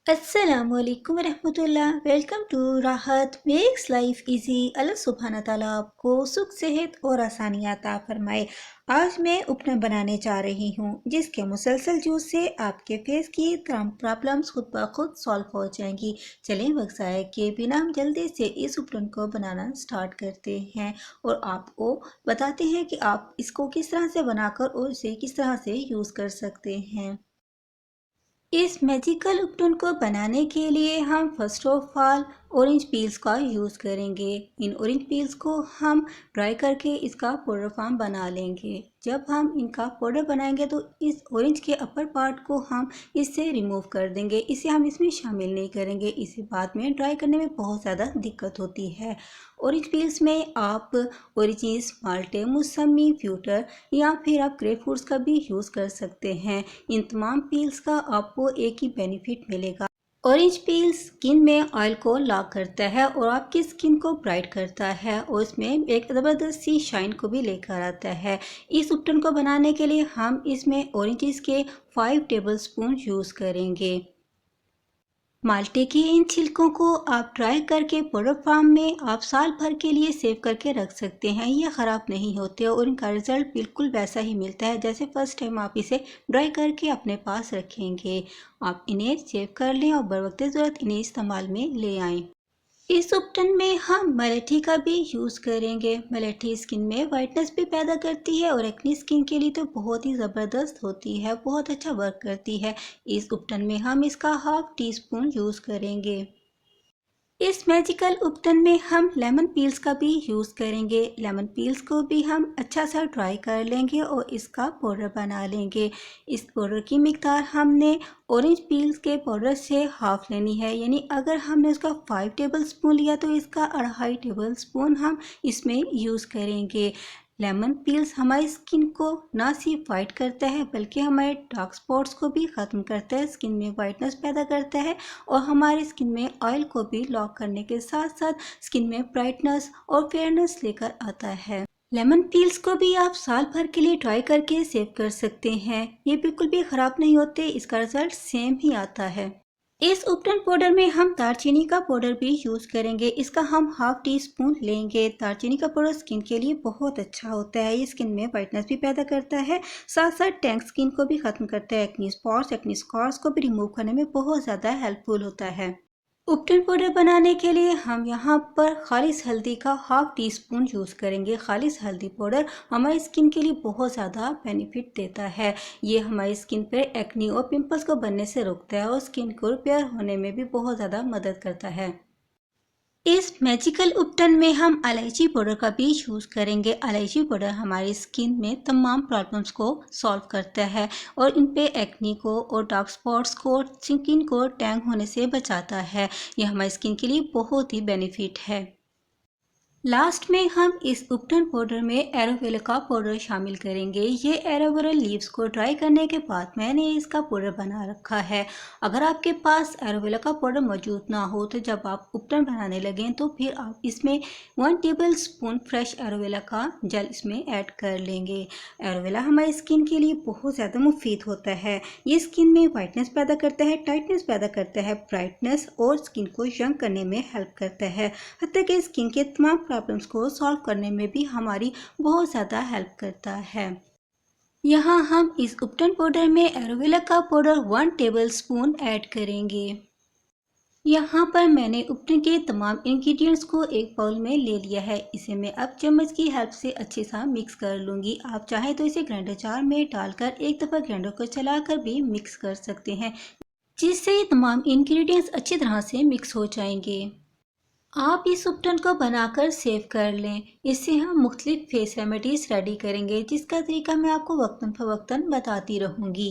अस्सलामुअलैकुम रहमतुल्लाह। Welcome to राहत मेक्स लाइफ इजी। अल्लाह सुब्हाना ताला आपको सुख सेहत और आसानियाँ अता फरमाए। आज मैं उपमा बनाने जा रही हूँ जिसके मुसलसल यूज़ से आपके फेस की तमाम प्रॉब्लम्स खुद ब खुद सॉल्व हो जाएंगी। चलें वक्त ज़ाया किए बिना हम जल्दी से इस उपकरण को बनाना स्टार्ट करते हैं और आपको बताते हैं कि आप इसको किस तरह से बनाकर और इसे किस तरह से यूज़ कर सकते हैं। इस मैजिकल उपटन को बनाने के लिए हम first of all orange peels का यूज़ करेंगे। इन ऑरेंज पील्स को हम ड्राई करके इसका पाउडर फॉर्म बना लेंगे। जब हम इनका पाउडर बनाएंगे तो इस ऑरेंज के अपर पार्ट को हम इससे रिमूव कर देंगे। इसे हम इसमें शामिल नहीं करेंगे, इसे बाद में ड्राई करने में बहुत ज़्यादा दिक्कत होती है। ऑरेंज पील्स में आप ओरिजिन्स, माल्टे, मौसमी, फ्यूटर या फिर आप ग्रेप फ्रूट्स का भी यूज़ कर सकते हैं। इन तमाम पील्स का आपको एक ही बेनिफिट मिलेगा। ऑरेंज पील स्किन में ऑयल को लॉक करता है और आपकी स्किन को ब्राइट करता है और उसमें एक ज़बरदस्त सी शाइन को भी लेकर आता है। इस उपटन को बनाने के लिए हम इसमें ऑरेंजेस के 5 टेबलस्पून यूज़ करेंगे। माल्टे के इन छिलकों को आप ड्राई करके पाउडर फॉर्म में आप साल भर के लिए सेव करके रख सकते हैं। ये ख़राब नहीं होते और इनका रिज़ल्ट बिल्कुल वैसा ही मिलता है जैसे फर्स्ट टाइम आप इसे ड्राई करके अपने पास रखेंगे। आप इन्हें सेव कर लें और बरवक्त ज़रूरत इन्हें इस्तेमाल में ले आएँ। इस उपटन में हम मलेठी का भी यूज़ करेंगे। मलेठी स्किन में वाइटनेस भी पैदा करती है और एक्ने स्किन के लिए तो बहुत ही ज़बरदस्त होती है, बहुत अच्छा वर्क करती है। इस उपटन में हम इसका हाफ टी स्पून यूज़ करेंगे। इस मैजिकल उपटन में हम लेमन पील्स का भी यूज़ करेंगे। लेमन पील्स को भी हम अच्छा सा ड्राई कर लेंगे और इसका पाउडर बना लेंगे। इस पाउडर की मिकदार हमने ऑरेंज पील्स के पाउडर से हाफ लेनी है, यानी अगर हमने उसका 5 टेबलस्पून लिया तो इसका 2.5 टेबलस्पून हम इसमें यूज़ करेंगे। लेमन पील्स हमारी स्किन को ना सिर्फ वाइट करता है बल्कि हमारे डार्क स्पॉट्स को भी ख़त्म करता है, स्किन में वाइटनेस पैदा करता है और हमारी स्किन में ऑयल को भी लॉक करने के साथ साथ स्किन में ब्राइटनेस और फेयरनेस लेकर आता है। लेमन पील्स को भी आप साल भर के लिए ड्राई करके सेव कर सकते हैं। ये बिल्कुल भी ख़राब नहीं होते, इसका रिजल्ट सेम ही आता है। इस उपटन पाउडर में हम दालचीनी का पाउडर भी यूज़ करेंगे। इसका हम हाफ टी स्पून लेंगे। दालचीनी का पाउडर स्किन के लिए बहुत अच्छा होता है। ये स्किन में वाइटनेस भी पैदा करता है, साथ साथ टैंक स्किन को भी ख़त्म करता है। एक्ने स्पॉट्स, एक्ने स्कार्स को भी रिमूव करने में बहुत ज़्यादा हेल्पफुल होता है। उपटन पाउडर बनाने के लिए हम यहाँ पर खालिस हल्दी का हाफ टी स्पून यूज़ करेंगे। खालिस हल्दी पाउडर हमारी स्किन के लिए बहुत ज़्यादा बेनिफिट देता है। ये हमारी स्किन पर एक्ने और पिंपल्स को बनने से रोकता है और स्किन को रिपेयर होने में भी बहुत ज़्यादा मदद करता है। इस मैजिकल उपटन में हम इलायची पाउडर का भी यूज़ करेंगे। इलायची पाउडर हमारी स्किन में तमाम प्रॉब्लम्स को सॉल्व करता है और इन पे एक्ने को और डार्क स्पॉट्स को, स्किन को टैन होने से बचाता है। ये हमारी स्किन के लिए बहुत ही बेनिफिट है। लास्ट में हम इस उपटन पाउडर में एलोवेरा का पाउडर शामिल करेंगे। ये एलोवेरा लीव्स को ड्राई करने के बाद मैंने इसका पाउडर बना रखा है। अगर आपके पास एलोवेरा का पाउडर मौजूद ना हो तो जब आप उपटन बनाने लगें तो फिर आप इसमें 1 टेबलस्पून फ्रेश एलोवेरा का जेल इसमें ऐड कर लेंगे। एलोवेरा हमारी स्किन के लिए बहुत ज़्यादा मुफीद होता है। ये स्किन में वाइटनेस पैदा करता है, टाइटनेस पैदा करता है, ब्राइटनेस और स्किन को यंग करने में हेल्प करता है। हत्ता कि स्किन के तमाम प्रॉब्लम्स को सॉल्व करने में भी हमारी बहुत ज़्यादा हेल्प करता है। यहाँ हम इस उपटन पाउडर में एलोवेरा का पाउडर 1 टेबलस्पून ऐड करेंगे। यहाँ पर मैंने उपटन के तमाम इंग्रेडिएंट्स को एक बाउल में ले लिया है। इसे मैं अब चम्मच की हेल्प से अच्छे से मिक्स कर लूँगी। आप चाहें तो इसे ग्राइंडर जार में डालकर एक दफ़ा ग्राइंडर को चलाकर भी मिक्स कर सकते हैं, जिससे तमाम इंग्रेडिएंट्स अच्छी तरह से मिक्स हो जाएंगे। आप इस उपटन को बनाकर सेव कर लें। इससे हम मुख्तलिफ फेस रेमेडीज़ रेडी करेंगे जिसका तरीका मैं आपको वक्तन फ़वक्तन बताती रहूँगी।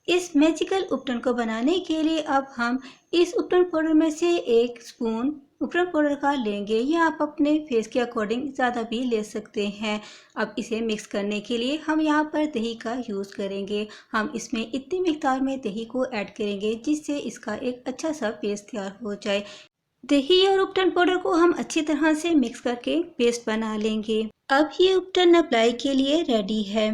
इस मैजिकल उपटन को बनाने के लिए अब हम इस उपटन पाउडर में से 1 स्पून उपटन पाउडर का लेंगे या आप अपने फेस के अकॉर्डिंग ज़्यादा भी ले सकते हैं। अब इसे मिक्स करने के लिए हम यहाँ पर दही का यूज़ करेंगे। हम इसमें इतनी मिकदार में दही को ऐड करेंगे जिससे इसका एक अच्छा सा पेस्ट तैयार हो जाए। दही और उपटन पाउडर को हम अच्छी तरह से मिक्स करके पेस्ट बना लेंगे। अब ये उपटन अप्लाई के लिए रेडी है।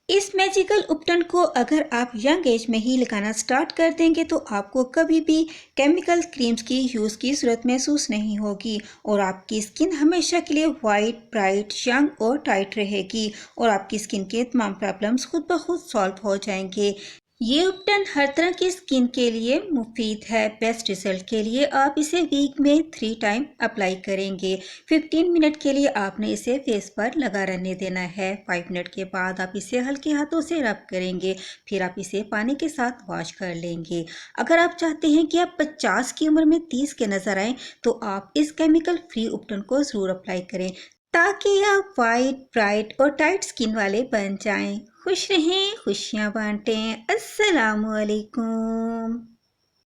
इस मैजिकल उपटन को अगर आप यंग एज में ही लगाना स्टार्ट कर देंगे तो आपको कभी भी केमिकल क्रीम्स की यूज़ की ज़रूरत महसूस नहीं होगी और आपकी स्किन हमेशा के लिए वाइट, ब्राइट, यंग और टाइट रहेगी और आपकी स्किन के तमाम प्रॉब्लम्स खुद ब खुद सॉल्व हो जाएंगे। ये उपटन हर तरह की स्किन के लिए मुफीद है। बेस्ट रिजल्ट के लिए आप इसे वीक में 3 टाइम अप्लाई करेंगे। 15 मिनट के लिए आपने इसे फेस पर लगा रहने देना है। 5 मिनट के बाद आप इसे हल्के हाथों से रब करेंगे, फिर आप इसे पानी के साथ वॉश कर लेंगे। अगर आप चाहते हैं कि आप 50 की उम्र में 30 के नजर आए तो आप इस केमिकल फ्री उपटन को ज़रूर अप्लाई करें ताकि आप वाइट, ब्राइट और टाइट स्किन वाले बन जाएं। खुश रहें, खुशियाँ बांटें। अस्सलामुअलैकुम।